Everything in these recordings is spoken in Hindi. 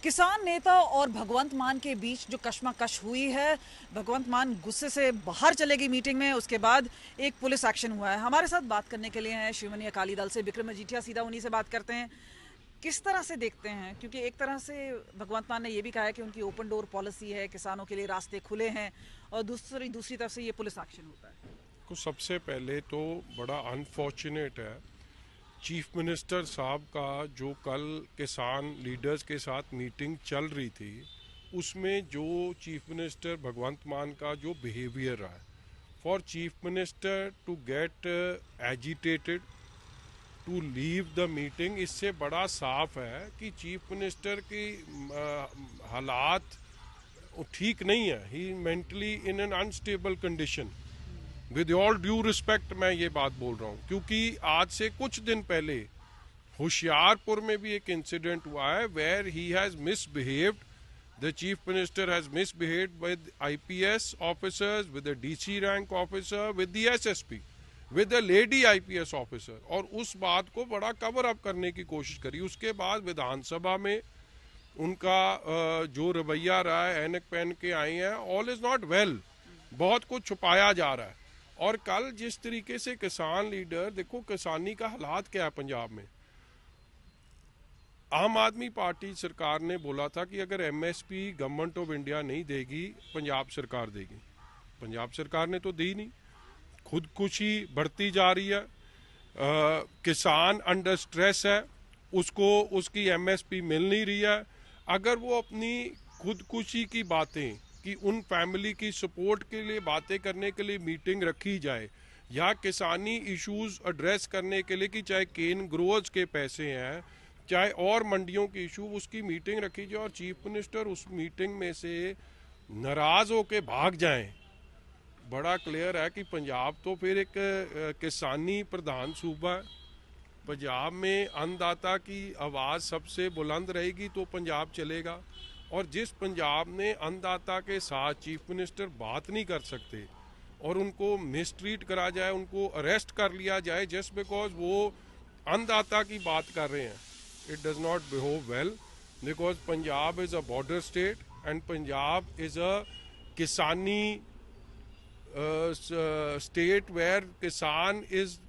किसान नेता और भगवंत मान के बीच जो कशमकश हुई है, भगवंत मान गुस्से से बाहर चले गई मीटिंग में, उसके बाद एक पुलिस एक्शन हुआ है। हमारे साथ बात करने के लिए हैं शिवमनी अकाली दल से विक्रम मजीठिया, सीधा उन्हीं से बात करते हैं। किस तरह से देखते हैं, क्योंकि एक तरह से भगवंत मान ने यह भी कहा है कि उनकी ओपन डोर पॉलिसी है, किसानों के लिए रास्ते खुले हैं, और दूसरी तरफ से ये पुलिस एक्शन होता है। को सबसे पहले तो बड़ा अनफॉर्चुनेट है चीफ मिनिस्टर साहब का जो कल किसान लीडर्स के साथ मीटिंग चल रही थी, उसमें जो चीफ मिनिस्टर भगवंत मान का जो बिहेवियर रहा है, for chief minister to get agitated to leave the meeting, इससे बड़ा साफ है कि चीफ मिनिस्टर की हालात ठीक नहीं है। He mentally in an unstable condition. With all due respect मैं ये बात बोल रहा हूँ, क्योंकि आज से कुछ दिन पहले होशियारपुर में भी एक इंसिडेंट हुआ है where he has misbehaved, the chief minister has misbehaved with IPS officers, with the DC rank officer, with the SSP, with the lady IPS officer, और उस बात को बड़ा कवर अप करने की कोशिश करी। उसके बाद विधानसभा में उनका जो रवैया रहा है, ऐनक पहन के आई हैं, ऑल इज नॉट वेल, बहुत कुछ छुपाया जा रहा है। और कल जिस तरीके से किसान लीडर, देखो किसानी का हालात क्या है पंजाब में। आम आदमी पार्टी सरकार ने बोला था कि अगर एमएसपी गवर्नमेंट ऑफ इंडिया नहीं देगी, पंजाब सरकार देगी। पंजाब सरकार ने तो दी नहीं, खुदकुशी बढ़ती जा रही है। किसान अंडर स्ट्रेस है, उसको उसकी एमएसपी मिल नहीं रही है। अगर वो अपनी खुदकुशी की बातें कि उन फैमिली की सपोर्ट के लिए बातें करने के लिए मीटिंग रखी जाए, या किसानी इश्यूज एड्रेस करने के लिए कि चाहे केन ग्रोअर्स के पैसे हैं, चाहे और मंडियों के इशू, उसकी मीटिंग रखी जाए और चीफ मिनिस्टर उस मीटिंग में से नाराज होके भाग जाएं, बड़ा क्लियर है कि पंजाब तो फिर एक किसानी प्रधान सूबा है। पंजाब में अन्नदाता की आवाज़ सबसे बुलंद रहेगी तो पंजाब चलेगा। और जिस पंजाब ने अन्नदाता के साथ चीफ मिनिस्टर बात नहीं कर सकते और उनको मिसट्रीट करा जाए, उनको अरेस्ट कर लिया जाए जस्ट बिकॉज वो अन्नदाता की बात कर रहे हैं, it does not behave well, because Punjab is a border state and Punjab is a किसानी स्टेट वेयर किसान इज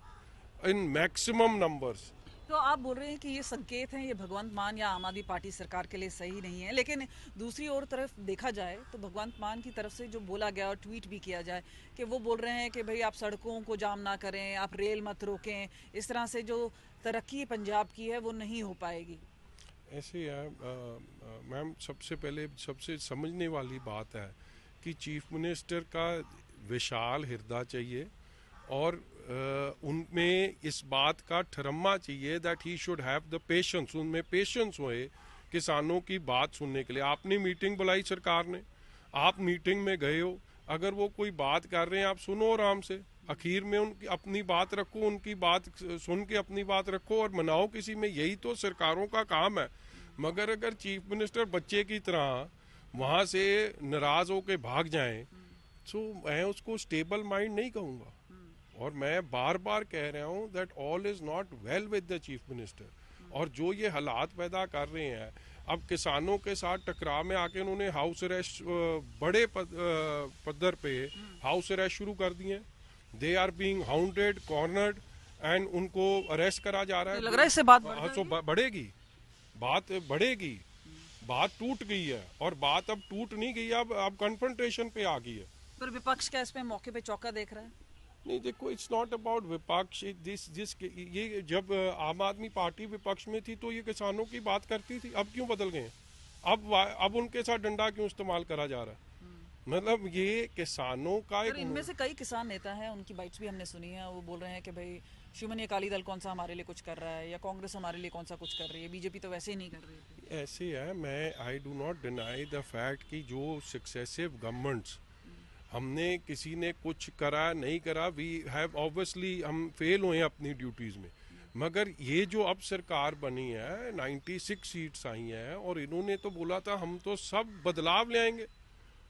इन मैक्सिमम नंबर्स। तो आप बोल रहे हैं कि ये संकेत हैं, ये भगवंत मान या आम आदमी पार्टी सरकार के लिए सही नहीं है, लेकिन दूसरी ओर तरफ देखा जाए तो भगवंत मान की तरफ से जो बोला गया और ट्वीट भी किया जाए कि वो बोल रहे हैं कि भाई आप सड़कों को जाम ना करें, आप रेल मत रोकें, इस तरह से जो तरक्की पंजाब की है वो नहीं हो पाएगी। ऐसे है मैम, सबसे पहले सबसे समझने वाली बात है कि चीफ मिनिस्टर का विशाल हृदय चाहिए और उनमें इस बात का ठरम्मा चाहिए that he should have the patience, उनमें पेशेंस होए किसानों की बात सुनने के लिए। आपने मीटिंग बुलाई सरकार ने, आप मीटिंग में गए हो, अगर वो कोई बात कर रहे हैं आप सुनो आराम से, आखिर में उनकी अपनी बात रखो, उनकी बात सुन के अपनी बात रखो और मनाओ किसी में, यही तो सरकारों का काम है। मगर अगर चीफ मिनिस्टर बच्चे की तरह वहाँ से नाराज होकर भाग जाएं, तो मैं उसको स्टेबल माइंड नहीं कहूँगा। और मैं बार बार कह रहा हूँ that all is not well with the chief minister, और जो ये हालात पैदा कर रहे हैं, अब किसानों के साथ टकराव में आके उन्होंने हाउस अरेस्ट बड़े पद्धर पे हाउस अरेस्ट शुरू कर दिए। They are being hounded, cornered and उनको अरेस्ट करा जा रहा है। लग रहा है इससे बात बढ़ेगी, बात बढ़ेगी, बात टूट गई है और बात अब टूट नहीं गई, अब कन्फ्रंटेशन पे आ गई है। पर विपक्ष का इसमें मौके पे चौका देख रहा है। नहीं देखो, इट्स नॉट अबाउट विपक्ष, ये जब आम आदमी पार्टी विपक्ष में थी तो ये किसानों की बात करती थी, अब क्यों बदल गए? अब उनके साथ डंडा क्यों इस्तेमाल करा जा रहा है? मतलब ये किसानों का एक, इनमें से कई किसान नेता हैं, उनकी बाइट्स भी हमने सुनी है, वो बोल रहे हैं कि भाई शिवमनी अकाली दल कौन सा हमारे लिए कुछ कर रहा है, या कांग्रेस हमारे लिए कौन सा कुछ कर रही है, बीजेपी तो वैसे ही नहीं कर रही है। ऐसे है, मैं I do not deny the fact कि जो सक्सेसिव गवर्नमेंट्स, हमने किसी ने कुछ करा नहीं करा, वी हैव ऑब्वियसली हम फेल हुए अपनी ड्यूटीज़ में, मगर ये जो अब सरकार बनी है 96 सीट्स आई हैं और इन्होंने तो बोला था हम तो सब बदलाव ले आएंगे,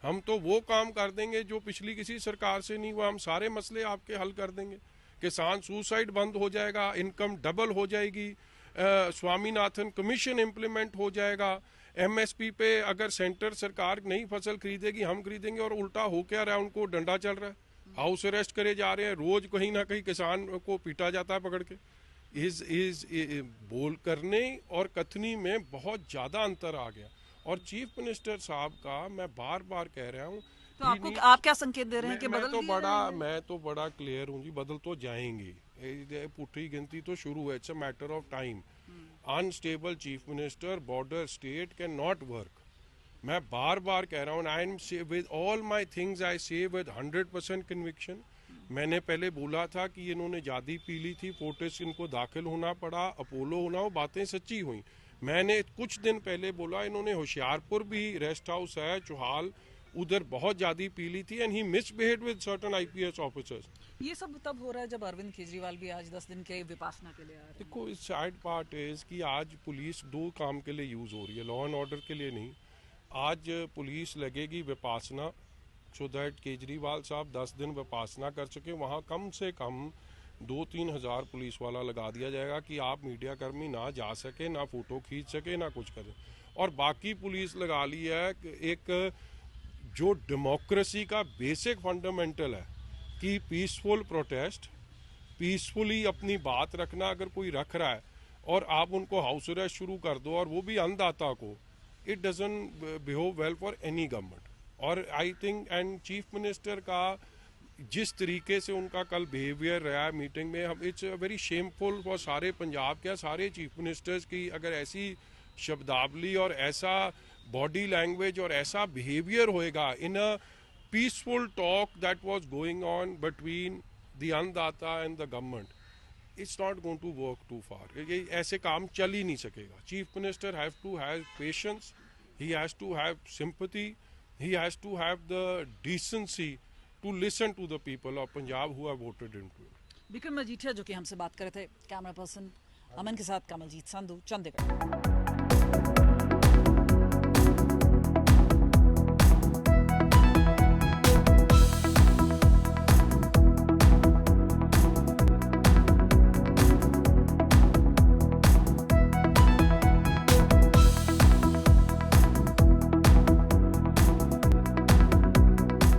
हम तो वो काम कर देंगे जो पिछली किसी सरकार से नहीं हुआ, हम सारे मसले आपके हल कर देंगे, किसान सुसाइड बंद हो जाएगा, इनकम डबल हो जाएगी, स्वामीनाथन कमीशन इम्प्लीमेंट हो जाएगा, एमएसपी पे अगर सेंटर सरकार नई फसल खरीदेगी हम खरीदेंगे, और उल्टा हो क्या रहा है, उनको डंडा चल रहा है, हाउस अरेस्ट करे जा रहे हैं, रोज कहीं ना कहीं किसान को पीटा जाता है पकड़ के। इज बोल करने और कथनी में बहुत ज्यादा अंतर आ गया। और चीफ मिनिस्टर साहब का मैं बार बार कह रहा हूँ, तो आपको आप क्या संकेत दे रहे हैं कि मैं बदल तो दिए बड़ा जाएंगे? मैं तो बड़ा क्लियर हूँ जी, बदल तो जाएंगे। पुठी गिनती तो शुरू है, it's a matter of time. Unstable chief minister, border state can not work. मैं बार बार कह रहा हूँ, I am with all my things I से विद 100% कन्विक्शन। मैंने पहले बोला था कि इन्होंने जादी पी ली थी, फोर्टिस इनको दाखिल होना पड़ा, अपोलो होना, वो बातें सच्ची हुई। मैंने कुछ दिन पहले बोला इन्होंने होशियारपुर भी रेस्ट हाउस है चौहाल, उधर बहुत ज्यादा पी ली थी, and he misbehaved with certain IPS officers. ये सब तब हो रहा है जब अरविंद केजरीवाल भी आज 10 दिन के विपासना के लिए आ रहे हैं। देखो, इस सैड पार्ट इज कि आज पुलिस दो काम के लिए यूज हो रही है, लॉ एंड ऑर्डर के लिए नहीं। आज पुलिस लगेगी विपासना, सो दैट केजरीवाल साहब 10 दिन विपासना कर सके। वहाँ कम से कम 2-3 हज़ार पुलिस वाला लगा दिया जाएगा कि आप मीडिया कर्मी ना जा सके, ना फोटो खींच सके, ना कुछ करे। और बाकी पुलिस लगा ली है एक जो डेमोक्रेसी का बेसिक फंडामेंटल है कि पीसफुल प्रोटेस्ट, पीसफुली अपनी बात रखना, अगर कोई रख रहा है और आप उनको हाउस अरेस्ट शुरू कर दो, और वो भी अन्नदाता को, it doesn't behave well for any government. और I think and chief minister का जिस तरीके से उनका कल बिहेवियर रहा है मीटिंग में, हम इट्स वेरी शेमफुल फॉर सारे पंजाब, क्या सारे चीफ मिनिस्टर्स की अगर ऐसी शब्दावली और ऐसा बॉडी लैंग्वेज और ऐसा बिहेवियर होएगा in a peaceful talk that was going on between the annadata and the government, it's not going to work too far. ये ऐसे काम चल ही नहीं सकेगा। Chief minister have to have patience, he has to have sympathy, he has to have the decency to listen to the people of Punjab who have voted into it. Vikram Majithia जो कि हमसे बात कर रहे थे, कैमरा पर्सन अमन के साथ कमलजीत संधू, चंडीगढ़।